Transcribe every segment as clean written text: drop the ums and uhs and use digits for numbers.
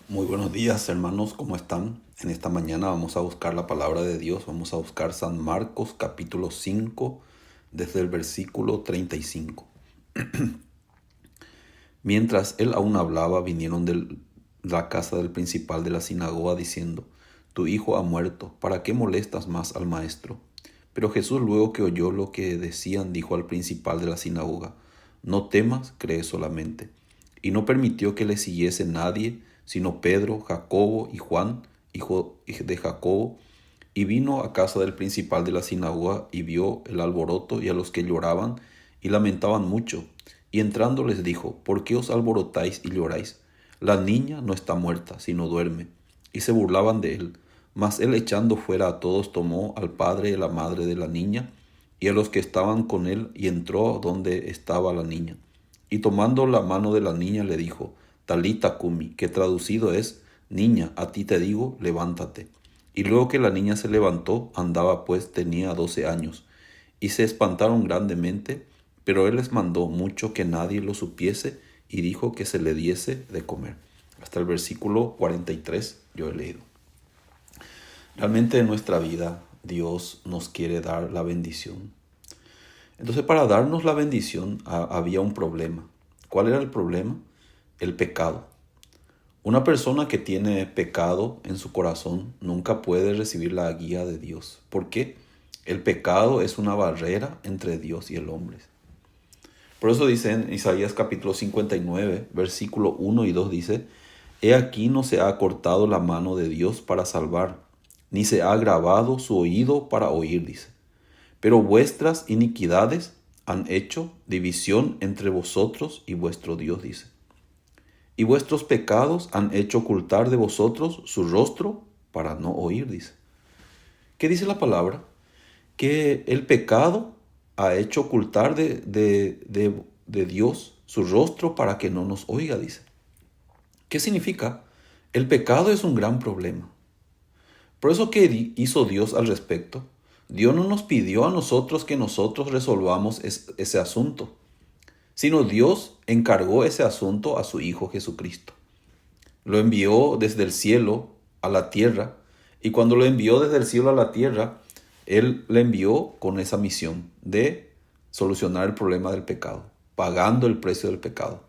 Muy buenos días, hermanos, ¿cómo están? En esta mañana vamos a buscar la palabra de Dios, vamos a buscar San Marcos capítulo 5 desde el versículo 35. Mientras él aún hablaba, vinieron de la casa del principal de la sinagoga diciendo: Tu hijo ha muerto, ¿para qué molestas más al maestro? Pero Jesús, luego que oyó lo que decían, dijo al principal de la sinagoga: No temas, cree solamente. Y no permitió que le siguiese nadie, sino Pedro, Jacobo y Juan, hijo de Jacobo. Y vino a casa del principal de la sinagoga y vio el alboroto y a los que lloraban y lamentaban mucho. Y entrando les dijo: ¿Por qué os alborotáis y lloráis? La niña no está muerta, sino duerme. Y se burlaban de él. Mas él, echando fuera a todos, tomó al padre y a la madre de la niña y a los que estaban con él, y entró donde estaba la niña. Y tomando la mano de la niña le dijo: Talita cumi, que traducido es: Niña, a ti te digo, levántate. Y luego que la niña se levantó, andaba, pues tenía 12 años. Y se espantaron grandemente, pero él les mandó mucho que nadie lo supiese y dijo que se le diese de comer. Hasta el versículo 43 yo he leído. Realmente en nuestra vida Dios nos quiere dar la bendición. Entonces, para darnos la bendición había un problema. ¿Cuál era el problema? El pecado. Una persona que tiene pecado en su corazón nunca puede recibir la guía de Dios. ¿Por qué? El pecado es una barrera entre Dios y el hombre. Por eso dice en Isaías capítulo 59, versículo 1 y 2 dice: He aquí no se ha cortado la mano de Dios para salvar, ni se ha agravado su oído para oír, dice. Pero vuestras iniquidades han hecho división entre vosotros y vuestro Dios, dice. Y vuestros pecados han hecho ocultar de vosotros su rostro para no oír, dice. ¿Qué dice la palabra? Que el pecado ha hecho ocultar de Dios su rostro para que no nos oiga, dice. ¿Qué significa? El pecado es un gran problema. Por eso, ¿qué hizo Dios al respecto? Dios no nos pidió a nosotros que nosotros resolvamos ese asunto, sino Dios encargó ese asunto a su Hijo Jesucristo. Lo envió desde el cielo a la tierra, y cuando lo envió desde el cielo a la tierra, Él le envió con esa misión de solucionar el problema del pecado, pagando el precio del pecado.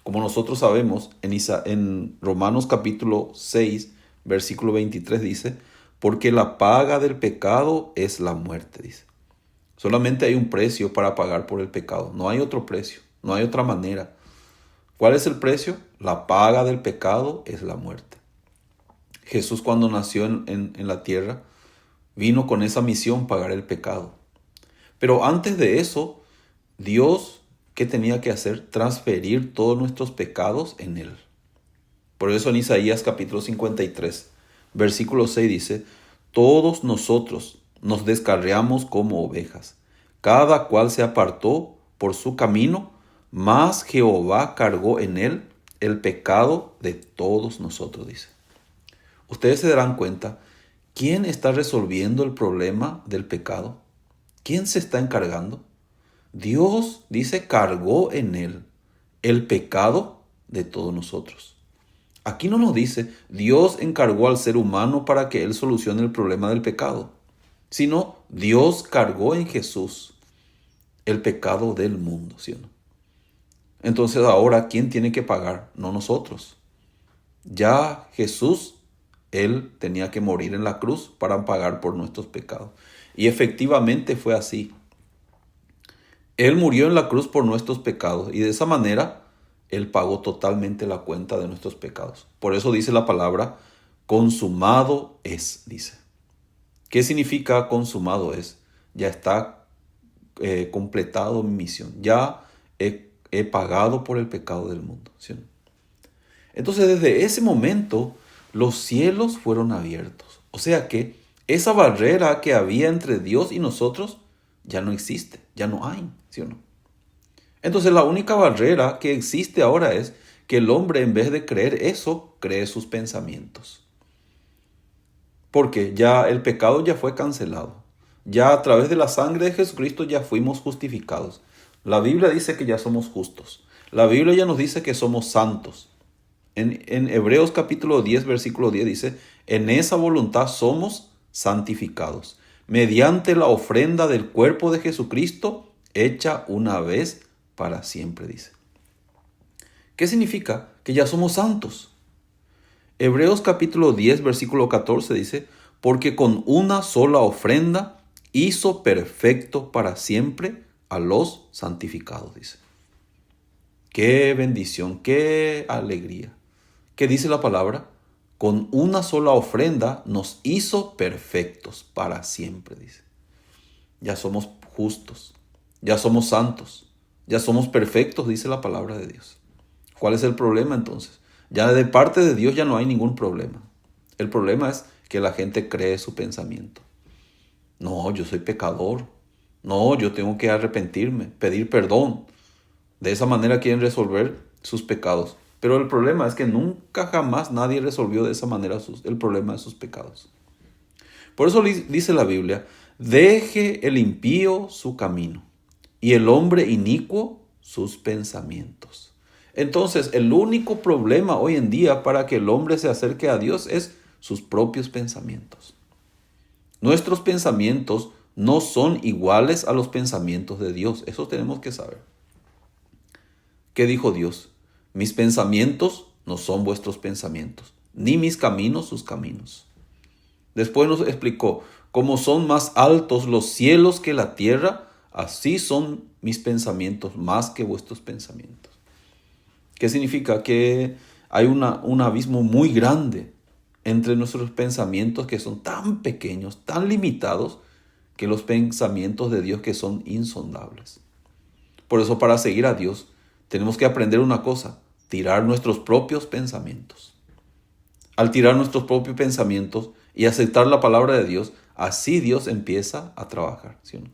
Como nosotros sabemos, en Romanos capítulo 6, versículo 23 dice: Porque la paga del pecado es la muerte, dice. Solamente hay un precio para pagar por el pecado. No hay otro precio, no hay otra manera. ¿Cuál es el precio? La paga del pecado es la muerte. Jesús, cuando nació en la tierra, vino con esa misión, pagar el pecado. Pero antes de eso, Dios, ¿qué tenía que hacer? Transferir todos nuestros pecados en Él. Por eso en Isaías capítulo 53, versículo 6 dice: Todos nosotros nos descarriamos como ovejas, cada cual se apartó por su camino, mas Jehová cargó en él el pecado de todos nosotros, dice. Ustedes se darán cuenta, ¿quién está resolviendo el problema del pecado? ¿Quién se está encargando? Dios, dice, cargó en él el pecado de todos nosotros. Aquí no nos dice: Dios encargó al ser humano para que él solucione el problema del pecado, sino Dios cargó en Jesús el pecado del mundo, ¿sí o no? Entonces ahora, ¿quién tiene que pagar? No nosotros. Ya Jesús, Él tenía que morir en la cruz para pagar por nuestros pecados. Y efectivamente fue así. Él murió en la cruz por nuestros pecados y de esa manera Él pagó totalmente la cuenta de nuestros pecados. Por eso dice la palabra: consumado es, dice. ¿Qué significa consumado es? Ya está completado mi misión. Ya he pagado por el pecado del mundo, ¿sí? Entonces, desde ese momento, los cielos fueron abiertos. O sea que esa barrera que había entre Dios y nosotros ya no existe, ya no hay, ¿sí o no? Entonces, la única barrera que existe ahora es que el hombre, en vez de creer eso, cree sus pensamientos. Porque ya el pecado ya fue cancelado. Ya a través de la sangre de Jesucristo ya fuimos justificados. La Biblia dice que ya somos justos. La Biblia ya nos dice que somos santos. En Hebreos capítulo 10, versículo 10 dice, en esa voluntad somos santificados, mediante la ofrenda del cuerpo de Jesucristo, hecha una vez para siempre, dice. ¿Qué significa? Que ya somos santos. Hebreos capítulo 10, versículo 14 dice, porque con una sola ofrenda hizo perfecto para siempre a los santificados, dice. Qué bendición, qué alegría. ¿Qué dice la palabra? Con una sola ofrenda nos hizo perfectos para siempre, dice. Ya somos justos, ya somos santos, ya somos perfectos, dice la palabra de Dios. ¿Cuál es el problema entonces? Ya de parte de Dios ya no hay ningún problema. El problema es que la gente cree su pensamiento. No, yo soy pecador. No, yo tengo que arrepentirme, pedir perdón. De esa manera quieren resolver sus pecados. Pero el problema es que nunca jamás nadie resolvió de esa manera el problema de sus pecados. Por eso dice la Biblia, deje el impío su camino y el hombre inicuo sus pensamientos. Entonces, el único problema hoy en día para que el hombre se acerque a Dios es sus propios pensamientos. Nuestros pensamientos no son iguales a los pensamientos de Dios. Eso tenemos que saber. ¿Qué dijo Dios? Mis pensamientos no son vuestros pensamientos, ni mis caminos sus caminos. Después nos explicó, como son más altos los cielos que la tierra, así son mis pensamientos más que vuestros pensamientos. ¿Qué significa? Que hay un abismo muy grande entre nuestros pensamientos que son tan pequeños, tan limitados, que los pensamientos de Dios que son insondables. Por eso, para seguir a Dios, tenemos que aprender una cosa, tirar nuestros propios pensamientos. Al tirar nuestros propios pensamientos y aceptar la palabra de Dios, así Dios empieza a trabajar, ¿sí o no?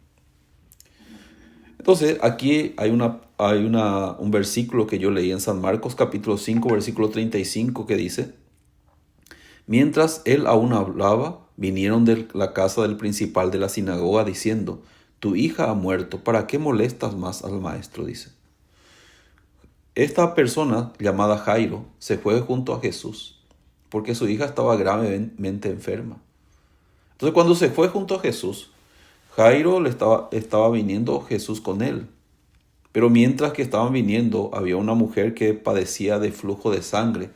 Entonces, aquí hay un versículo que yo leí en San Marcos capítulo 5, versículo 35, que dice, mientras él aún hablaba, vinieron de la casa del principal de la sinagoga diciendo, tu hija ha muerto, ¿para qué molestas más al maestro? Dice. Esta persona llamada Jairo se fue junto a Jesús porque su hija estaba gravemente enferma. Entonces, cuando se fue junto a Jesús, Jairo estaba viniendo Jesús con él. Pero mientras que estaban viniendo, había una mujer que padecía de flujo de sangre,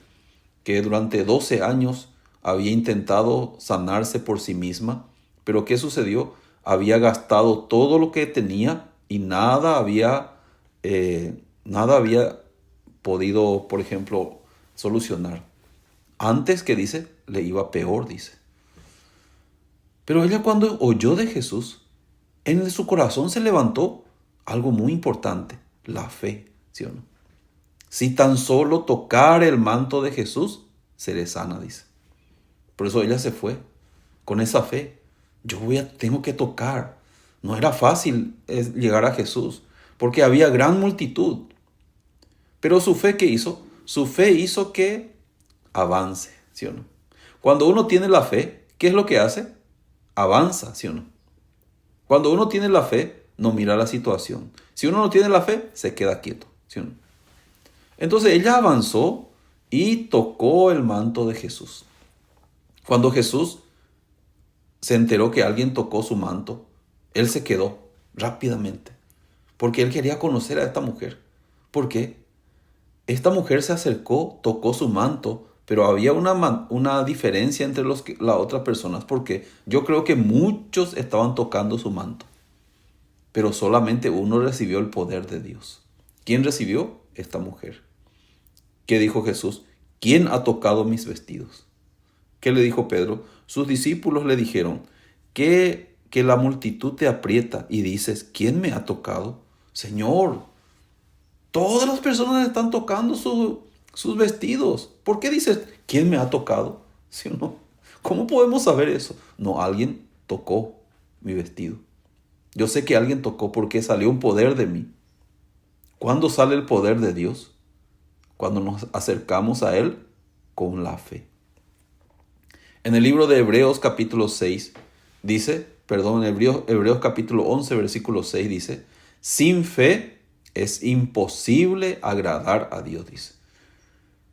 que durante 12 años había intentado sanarse por sí misma. Pero ¿qué sucedió? Había gastado todo lo que tenía y nada había podido, por ejemplo, solucionar. Antes, que dice, le iba peor, dice. Pero ella, cuando oyó de Jesús, en su corazón se levantó algo muy importante, la fe, ¿sí o no? Si tan solo tocar el manto de Jesús, seré sana, dice. Por eso ella se fue con esa fe. Tengo que tocar. No era fácil llegar a Jesús, porque había gran multitud. Pero su fe, ¿qué hizo? Su fe hizo que avance, ¿sí o no? Cuando uno tiene la fe, ¿qué es lo que hace? Avanza, ¿sí o no? Cuando uno tiene la fe, no mira la situación. Si uno no tiene la fe, se queda quieto, ¿sí o no? Entonces ella avanzó y tocó el manto de Jesús. Cuando Jesús se enteró que alguien tocó su manto, él se quedó rápidamente, porque él quería conocer a esta mujer. ¿Por qué? Esta mujer se acercó, tocó su manto, pero había una diferencia entre las otras personas, porque yo creo que muchos estaban tocando su manto, pero solamente uno recibió el poder de Dios. ¿Quién recibió? Esta mujer. ¿Qué dijo Jesús? ¿Quién ha tocado mis vestidos? ¿Qué le dijo Pedro? Sus discípulos le dijeron, que la multitud te aprieta y dices, ¿quién me ha tocado? Señor, todas las personas están tocando sus vestidos. ¿Por qué dices, quién me ha tocado? ¿Sí o no? ¿Cómo podemos saber eso? No, alguien tocó mi vestido. Yo sé que alguien tocó porque salió un poder de mí. ¿Cuándo sale el poder de Dios? Cuando nos acercamos a Él con la fe. En el libro de Hebreos capítulo 6 dice, Hebreos capítulo 11 versículo 6 dice, sin fe es imposible agradar a Dios, dice.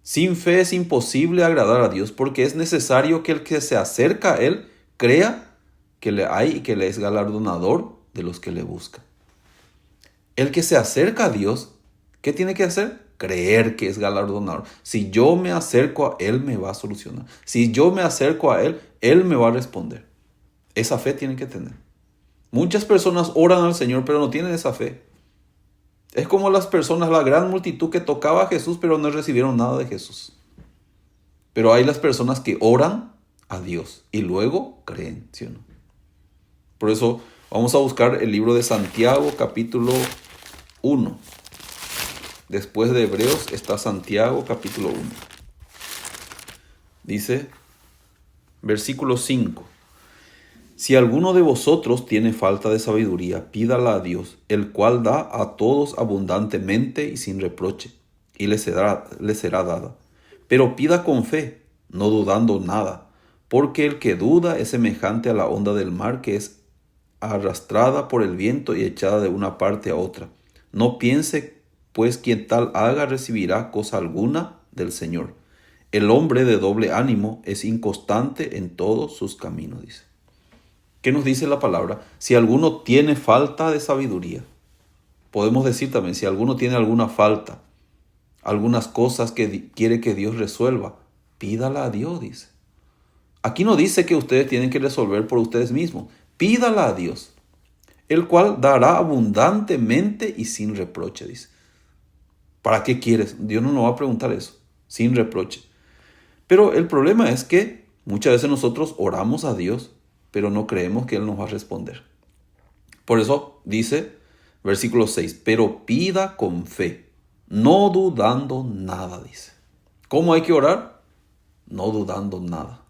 Sin fe es imposible agradar a Dios, porque es necesario que el que se acerca a Él crea que le hay y que le es galardonador de los que le buscan. El que se acerca a Dios, ¿qué tiene que hacer? Creer que es galardonador. Si yo me acerco a Él, me va a solucionar. Si yo me acerco a Él, Él me va a responder. Esa fe tiene que tener. Muchas personas oran al Señor, pero no tienen esa fe. Es como las personas, la gran multitud que tocaba a Jesús, pero no recibieron nada de Jesús. Pero hay las personas que oran a Dios y luego creen, ¿sí o no? Por eso vamos a buscar el libro de Santiago, capítulo 1. Después de Hebreos está Santiago, capítulo 1. Dice, versículo 5. Si alguno de vosotros tiene falta de sabiduría, pídala a Dios, el cual da a todos abundantemente y sin reproche, y le será dada. Pero pida con fe, no dudando nada, porque el que duda es semejante a la onda del mar que es arrastrada por el viento y echada de una parte a otra. No piense, pues, quien tal haga recibirá cosa alguna del Señor. El hombre de doble ánimo es inconstante en todos sus caminos, dice. ¿Qué nos dice la palabra? Si alguno tiene falta de sabiduría, podemos decir también, si alguno tiene alguna falta, algunas cosas que quiere que Dios resuelva, pídala a Dios, dice. Aquí no dice que ustedes tienen que resolver por ustedes mismos. Pídala a Dios, el cual dará abundantemente y sin reproche, dice. ¿Para qué quieres? Dios no nos va a preguntar eso, sin reproche. Pero el problema es que muchas veces nosotros oramos a Dios, pero no creemos que Él nos va a responder. Por eso dice, versículo 6, pero pida con fe, no dudando nada, dice. ¿Cómo hay que orar? No dudando nada.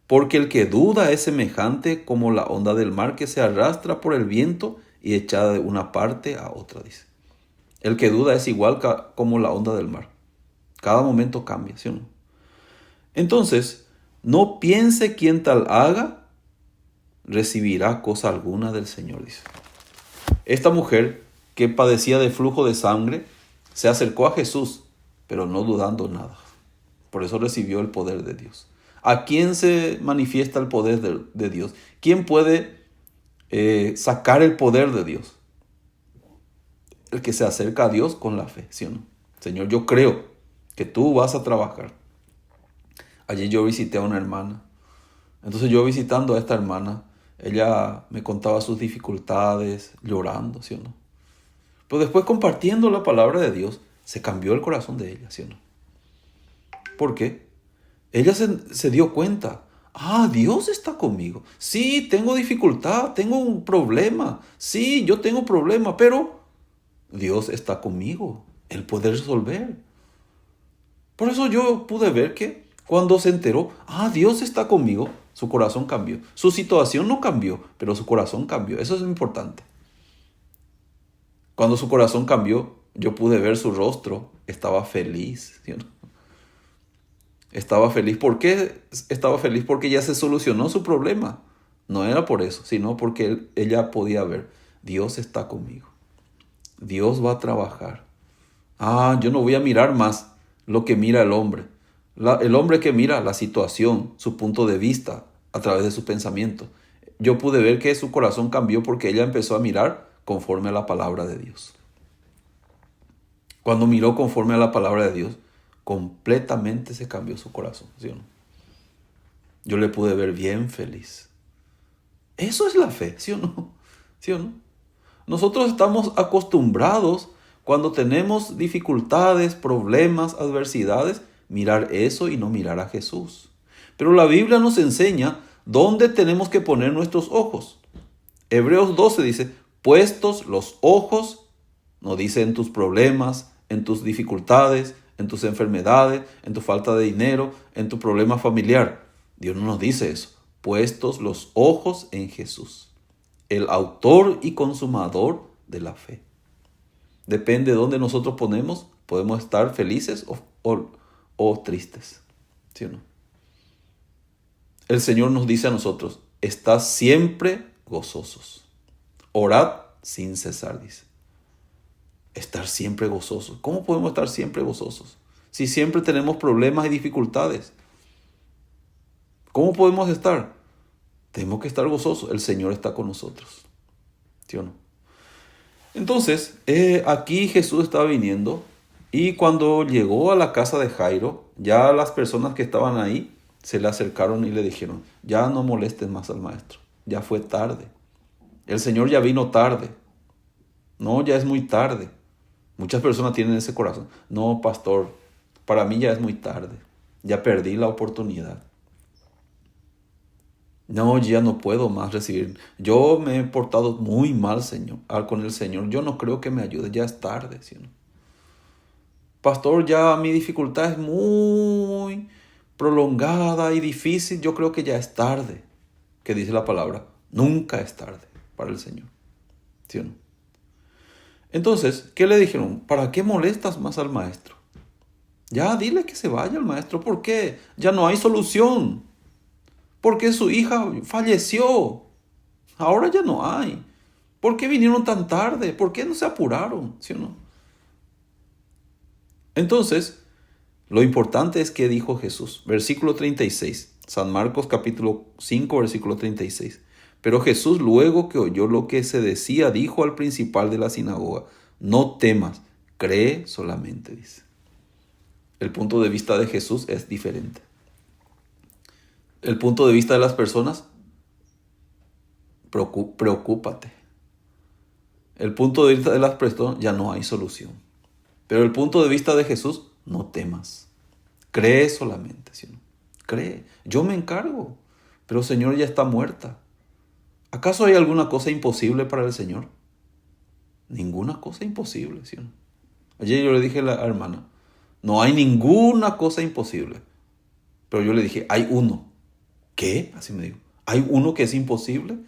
Porque el que duda es semejante como la onda del mar que se arrastra por el viento y echada de una parte a otra, dice. El que duda es igual como la onda del mar. Cada momento cambia, ¿sí o no? Entonces, no piense quien tal haga, recibirá cosa alguna del Señor, dice. Esta mujer que padecía de flujo de sangre se acercó a Jesús, pero no dudando nada. Por eso recibió el poder de Dios. ¿A quién se manifiesta el poder de Dios? ¿Quién puede sacar el poder de Dios? El que se acerca a Dios con la fe, ¿sí o no? Señor, yo creo que tú vas a trabajar. Ayer yo visité a una hermana. Entonces yo visitando a esta hermana, ella me contaba sus dificultades, llorando, ¿sí o no? Pero después compartiendo la palabra de Dios, se cambió el corazón de ella, ¿sí o no? ¿Por qué? Ella se dio cuenta. Dios está conmigo. Sí, tengo dificultad, tengo un problema. Sí, yo tengo problema, pero Dios está conmigo. Él puede resolver. Por eso yo pude ver que cuando se enteró, Dios está conmigo, su corazón cambió. Su situación no cambió, pero su corazón cambió. Eso es lo importante. Cuando su corazón cambió, yo pude ver su rostro. Estaba feliz, ¿sí o no? Estaba feliz. ¿Por qué estaba feliz? Porque ya se solucionó su problema. No era por eso, sino porque ella podía ver, Dios está conmigo. Dios va a trabajar. Yo no voy a mirar más lo que mira el hombre. El hombre que mira la situación, su punto de vista, a través de su pensamiento. Yo pude ver que su corazón cambió porque ella empezó a mirar conforme a la palabra de Dios. Cuando miró conforme a la palabra de Dios, completamente se cambió su corazón, ¿sí o no? Yo le pude ver bien feliz. Eso es la fe, ¿sí o no? ¿Sí o no? Nosotros estamos acostumbrados cuando tenemos dificultades, problemas, adversidades, mirar eso y no mirar a Jesús. Pero la Biblia nos enseña dónde tenemos que poner nuestros ojos. Hebreos 12 dice, puestos los ojos, no dice en tus problemas, en tus dificultades, en tus enfermedades, en tu falta de dinero, en tu problema familiar. Dios no nos dice eso. Puestos los ojos en Jesús, el autor y consumador de la fe. Depende de dónde nosotros ponemos, podemos estar felices o tristes, ¿sí o no? El Señor nos dice a nosotros, estad siempre gozosos. Orad sin cesar, dice. Estar siempre gozosos. ¿Cómo podemos estar siempre gozosos? Si siempre tenemos problemas y dificultades, ¿cómo podemos estar? Tenemos que estar gozosos. El Señor está con nosotros. ¿Sí o no? Entonces, aquí Jesús estaba viniendo y cuando llegó a la casa de Jairo, ya las personas que estaban ahí se le acercaron y le dijeron, ya no molestes más al maestro, ya fue tarde. El Señor ya vino tarde. No, ya es muy tarde. Muchas personas tienen ese corazón. No, pastor, para mí ya es muy tarde. Ya perdí la oportunidad. No, ya no puedo más recibir. Yo me he portado muy mal, Señor, con el Señor. Yo no creo que me ayude. Ya es tarde, ¿sí o no? Pastor, ya mi dificultad es muy prolongada y difícil. Yo creo que ya es tarde. Que dice la palabra, nunca es tarde para el Señor. ¿Sí o no? Entonces, ¿qué le dijeron? ¿Para qué molestas más al maestro? Ya dile que se vaya el maestro. ¿Por qué? Ya no hay solución. Porque su hija falleció. Ahora ya no hay. ¿Por qué vinieron tan tarde? ¿Por qué no se apuraron? ¿Sí o no? Entonces, lo importante es que dijo Jesús. Versículo 36. San Marcos capítulo 5, versículo 36. Pero Jesús, luego que oyó lo que se decía, dijo al principal de la sinagoga, no temas, cree solamente, dice. El punto de vista de Jesús es diferente. El punto de vista de las personas, preocúpate. El punto de vista de las personas, ya no hay solución. Pero el punto de vista de Jesús, no temas. Cree solamente, ¿sí o no? Cree. Yo me encargo. Pero Señor ya está muerta. ¿Acaso hay alguna cosa imposible para el Señor? Ninguna cosa imposible, ¿sí o no? Ayer yo le dije a la hermana, no hay ninguna cosa imposible. Pero yo le dije, hay uno. ¿Qué? Así me dijo. ¿Hay uno que es imposible?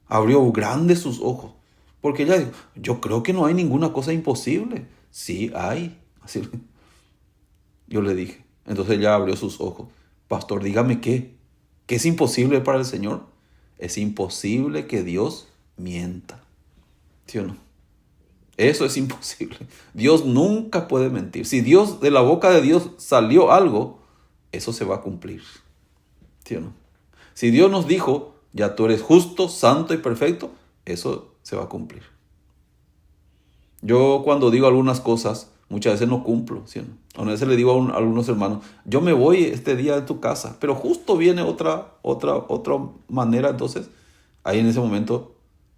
Abrió grandes sus ojos. Porque ella dijo, yo creo que no hay ninguna cosa imposible. Sí, hay. Así yo le dije. Entonces ella abrió sus ojos. Pastor, dígame qué. ¿Qué es imposible para el Señor? Es imposible que Dios mienta. ¿Sí o no? Eso es imposible. Dios nunca puede mentir. Si Dios, de la boca de Dios salió algo, eso se va a cumplir. ¿Sí o no? Si Dios nos dijo, ya tú eres justo, santo y perfecto, eso se va a cumplir. Yo cuando digo algunas cosas, muchas veces no cumplo, ¿sí o no? A veces le digo a algunos hermanos, yo me voy este día de tu casa, pero justo viene otra manera, entonces ahí en ese momento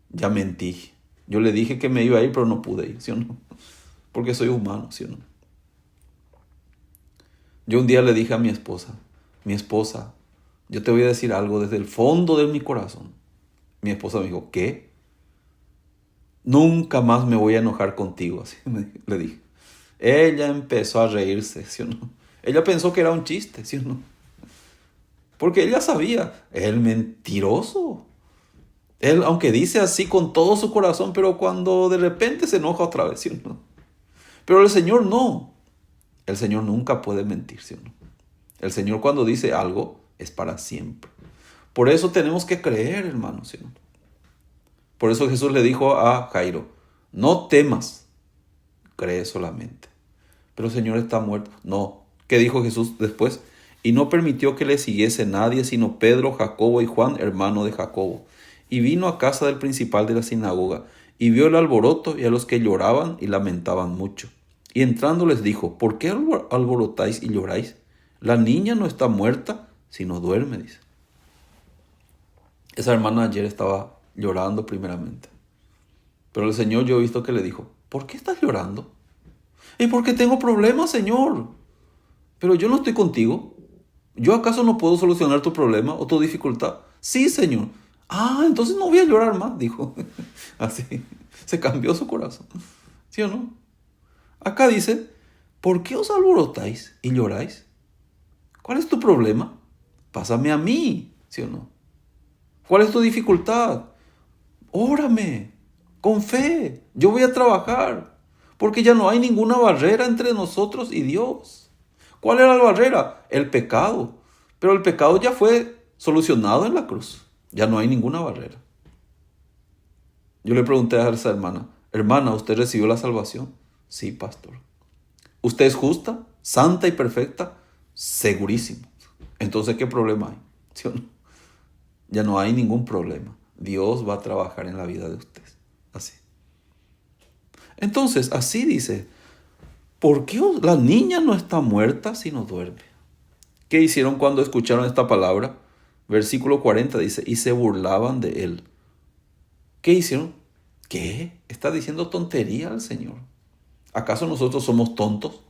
ya mentí. Yo le dije que me iba a ir, pero no pude ir, ¿sí o no? Porque soy humano, ¿sí o no? Yo un día le dije a mi esposa, yo te voy a decir algo desde el fondo de mi corazón. Mi esposa me dijo, ¿qué? Nunca más me voy a enojar contigo, así le dije. Ella empezó a reírse, ¿sí o no? Ella pensó que era un chiste, ¿sí o no? Porque ella sabía, el mentiroso. Él, aunque dice así con todo su corazón, pero cuando de repente se enoja otra vez, ¿sí o no? Pero el Señor no. El Señor nunca puede mentir, ¿sí o no? El Señor cuando dice algo es para siempre. Por eso tenemos que creer, hermanos, ¿sí o no? Por eso Jesús le dijo a Jairo, no temas, cree solamente. Pero el Señor está muerto. No. ¿Qué dijo Jesús después? Y no permitió que le siguiese nadie, sino Pedro, Jacobo y Juan, hermano de Jacobo. Y vino a casa del principal de la sinagoga, y vio el alboroto y a los que lloraban y lamentaban mucho. Y entrando les dijo, ¿por qué alborotáis y lloráis? La niña no está muerta, sino duerme, dice. Esa hermana ayer estaba llorando primeramente. Pero el Señor yo he visto que le dijo, ¿por qué estás llorando? ¿Y por qué tengo problemas, Señor? Pero yo no estoy contigo. ¿Yo acaso no puedo solucionar tu problema o tu dificultad? Sí, Señor. Ah, entonces no voy a llorar más, dijo. Así, se cambió su corazón. ¿Sí o no? Acá dice, ¿por qué os alborotáis y lloráis? ¿Cuál es tu problema? Pásame a mí, ¿sí o no? ¿Cuál es tu dificultad? Órame, con fe. Yo voy a trabajar, porque ya no hay ninguna barrera entre nosotros y Dios. ¿Cuál era la barrera? El pecado. Pero el pecado ya fue solucionado en la cruz. Ya no hay ninguna barrera. Yo le pregunté a esa hermana, hermana, ¿usted recibió la salvación? Sí, pastor. ¿Usted es justa, santa y perfecta? Segurísimo. Entonces, ¿qué problema hay? ¿Sí o no? Ya no hay ningún problema. Dios va a trabajar en la vida de usted. Así. Entonces, así dice, ¿por qué la niña no está muerta sino duerme? ¿Qué hicieron cuando escucharon esta palabra? Versículo 40 dice, y se burlaban de él. ¿Qué hicieron? ¿Qué? Está diciendo tontería al Señor. ¿Acaso nosotros somos tontos?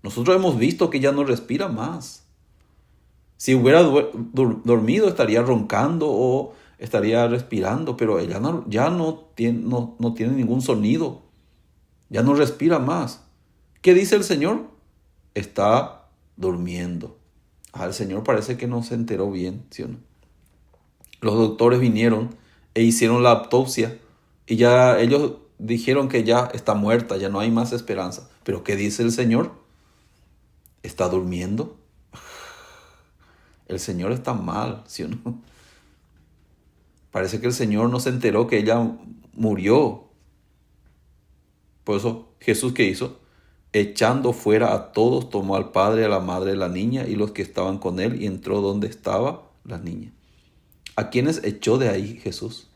Nosotros hemos visto que ya no respira más. Si hubiera dormido estaría roncando o estaría respirando, pero ella ya no tiene ningún sonido. Ya no respira más. ¿Qué dice el Señor? Está durmiendo. El Señor parece que no se enteró bien, ¿sí o no? Los doctores vinieron e hicieron la autopsia y ya ellos dijeron que ya está muerta, ya no hay más esperanza. ¿Pero qué dice el Señor? ¿Está durmiendo? El Señor está mal, ¿sí o no? Parece que el Señor no se enteró que ella murió. Por eso, ¿Jesús qué hizo? Echando fuera a todos, tomó al padre, a la madre de la niña y los que estaban con él y entró donde estaba la niña. ¿A quiénes echó de ahí Jesús?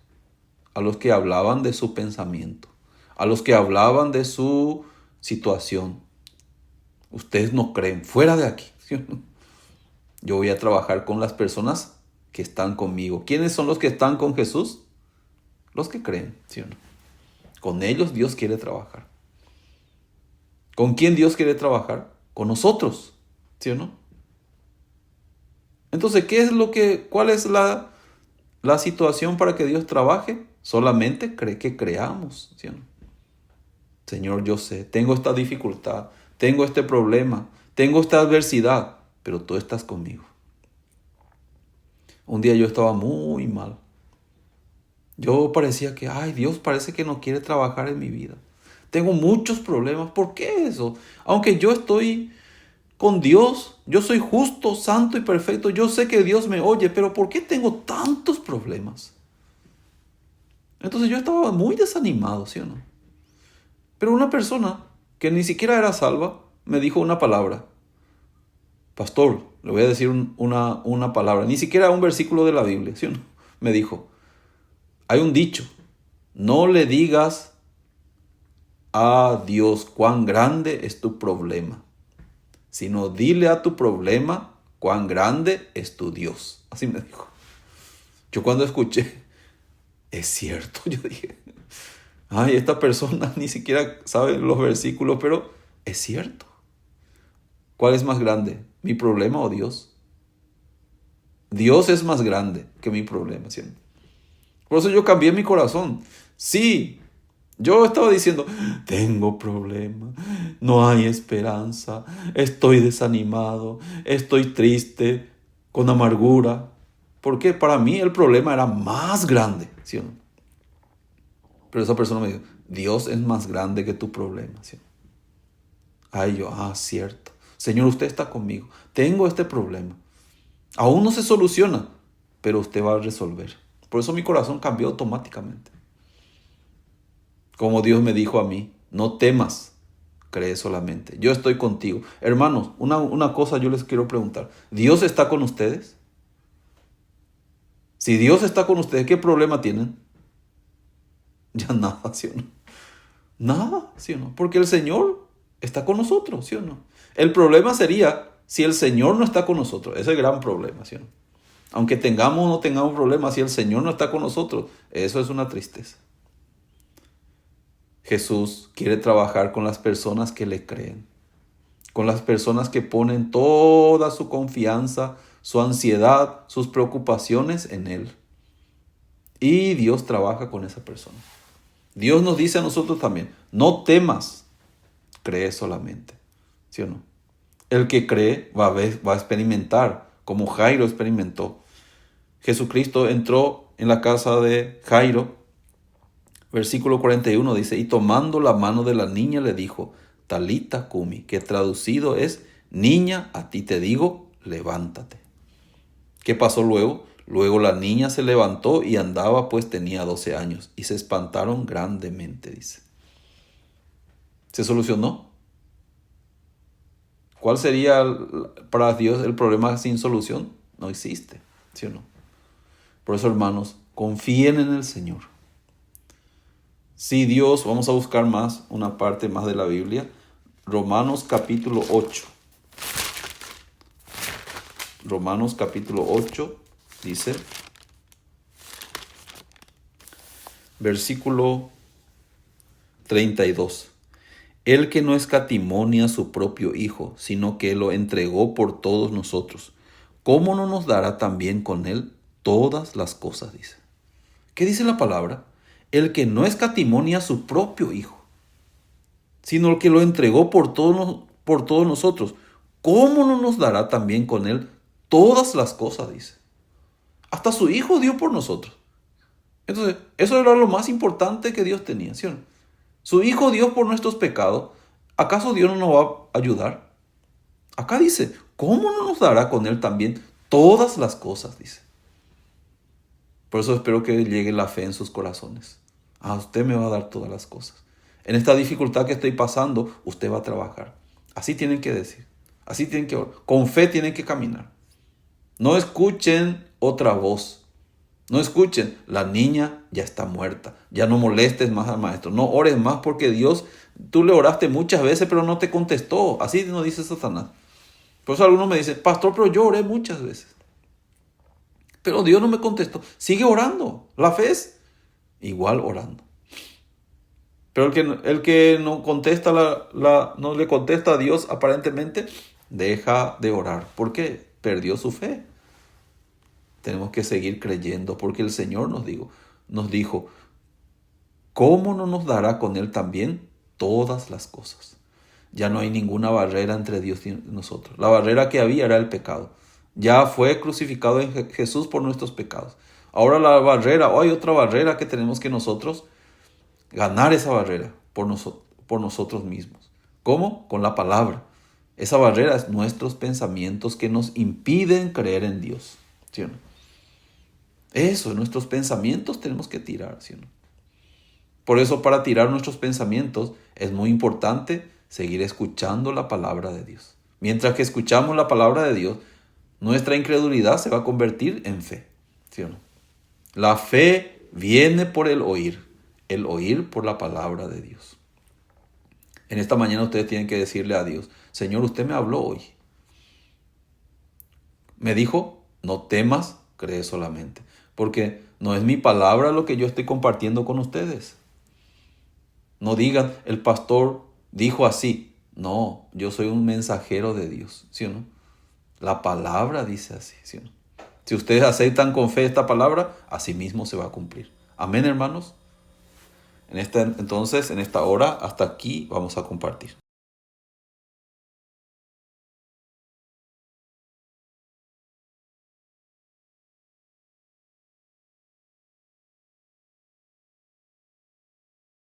A los que hablaban de su pensamiento, a los que hablaban de su situación. Ustedes no creen, fuera de aquí. ¿Sí o no? Yo voy a trabajar con las personas que están conmigo. ¿Quiénes son los que están con Jesús? Los que creen, ¿sí o no? Con ellos Dios quiere trabajar. ¿Con quién Dios quiere trabajar? Con nosotros, ¿sí o no? Entonces, ¿cuál es la situación para que Dios trabaje? Solamente que creamos, ¿sí o no? Señor, yo sé, tengo esta dificultad, tengo este problema, tengo esta adversidad, pero tú estás conmigo. Un día yo estaba muy mal. Yo parecía que, Dios parece que no quiere trabajar en mi vida. Tengo muchos problemas. ¿Por qué eso? Aunque yo estoy con Dios, yo soy justo, santo y perfecto. Yo sé que Dios me oye, pero ¿por qué tengo tantos problemas? Entonces yo estaba muy desanimado, ¿sí o no? Pero una persona que ni siquiera era salva me dijo una palabra. Pastor, le voy a decir una palabra, ni siquiera un versículo de la Biblia, ¿sí o no? Me dijo, hay un dicho, no le digas a Dios cuán grande es tu problema, sino dile a tu problema cuán grande es tu Dios. Así me dijo. Yo cuando escuché, es cierto, yo dije, esta persona ni siquiera sabe los versículos, pero es cierto. ¿Cuál es más grande, mi problema o Dios? Dios es más grande que mi problema, ¿sí? Por eso yo cambié mi corazón. Sí, yo estaba diciendo, tengo problemas, no hay esperanza, estoy desanimado, estoy triste, con amargura. Porque para mí el problema era más grande, ¿sí o no? Pero esa persona me dijo, Dios es más grande que tu problema, ¿sí? Cierto. Señor, usted está conmigo. Tengo este problema. Aún no se soluciona, pero usted va a resolver. Por eso mi corazón cambió automáticamente. Como Dios me dijo a mí, no temas, cree solamente. Yo estoy contigo. Hermanos, una cosa yo les quiero preguntar. ¿Dios está con ustedes? Si Dios está con ustedes, ¿qué problema tienen? Ya nada, ¿sí o no? Nada, ¿sí o no? Porque el Señor está con nosotros, ¿sí o no? El problema sería si el Señor no está con nosotros. Ese es el gran problema, ¿sí o no? Aunque tengamos o no tengamos problemas, si el Señor no está con nosotros, eso es una tristeza. Jesús quiere trabajar con las personas que le creen, con las personas que ponen toda su confianza, su ansiedad, sus preocupaciones en Él. Y Dios trabaja con esa persona. Dios nos dice a nosotros también, no temas, cree solamente. ¿Sí o no? El que cree va a experimentar, como Jairo experimentó. Jesucristo entró en la casa de Jairo. Versículo 41 dice, y tomando la mano de la niña le dijo, Talita cumi, que traducido es, niña, a ti te digo, levántate. ¿Qué pasó luego? Luego la niña se levantó y andaba, pues tenía 12 años, y se espantaron grandemente, dice. ¿Se solucionó? ¿Cuál sería para Dios el problema sin solución? No existe, ¿sí o no? Por eso, hermanos, confíen en el Señor. Si Dios, vamos a buscar más, una parte más de la Biblia. Romanos capítulo 8. Romanos capítulo 8 dice, versículo 32. El que no escatimó ni a su propio Hijo, sino que lo entregó por todos nosotros, ¿cómo no nos dará también con él todas las cosas? Dice. ¿Qué dice la palabra? El que no escatimó ni a su propio Hijo, sino el que lo entregó por todos nosotros, ¿cómo no nos dará también con él todas las cosas? Dice. Hasta su Hijo dio por nosotros. Entonces, eso era lo más importante que Dios tenía, ¿sí o no? Su Hijo dio por nuestros pecados. ¿Acaso Dios no nos va a ayudar? Acá dice, ¿cómo no nos dará con él también todas las cosas? Dice. Por eso espero que llegue la fe en sus corazones. Usted me va a dar todas las cosas. En esta dificultad que estoy pasando, usted va a trabajar. Así tienen que decir. Así tienen que orar. Con fe tienen que caminar. No escuchen otra voz. No escuchen, la niña ya está muerta. Ya no molestes más al maestro. No ores más porque Dios, tú le oraste muchas veces, pero no te contestó. Así nos dice Satanás. Por eso algunos me dicen, pastor, pero yo oré muchas veces. Pero Dios no me contestó. Sigue orando. La fe es igual orando. Pero el que no contesta no le contesta a Dios aparentemente, deja de orar. ¿Por qué? Perdió su fe. Tenemos que seguir creyendo porque el Señor nos dijo, ¿cómo no nos dará con él también todas las cosas? Ya no hay ninguna barrera entre Dios y nosotros. La barrera que había era el pecado. Ya fue crucificado en Jesús por nuestros pecados. Ahora la barrera, o hay otra barrera que tenemos que nosotros ganar esa barrera por nosotros mismos. ¿Cómo? Con la palabra. Esa barrera es nuestros pensamientos que nos impiden creer en Dios. ¿Sí o no? Eso, nuestros pensamientos tenemos que tirar, ¿sí o no? Por eso, para tirar nuestros pensamientos es muy importante seguir escuchando la palabra de Dios. Mientras que escuchamos la palabra de Dios, nuestra incredulidad se va a convertir en fe, ¿sí o no? La fe viene por el oír por la palabra de Dios. En esta mañana ustedes tienen que decirle a Dios, Señor, usted me habló hoy. Me dijo, no temas, cree solamente. Porque no es mi palabra lo que yo estoy compartiendo con ustedes. No digan, el pastor dijo así. No, yo soy un mensajero de Dios, ¿sí o no? La palabra dice así, ¿sí o no? Si ustedes aceptan con fe esta palabra, así mismo se va a cumplir. Amén, hermanos. Entonces, en esta hora, hasta aquí vamos a compartir.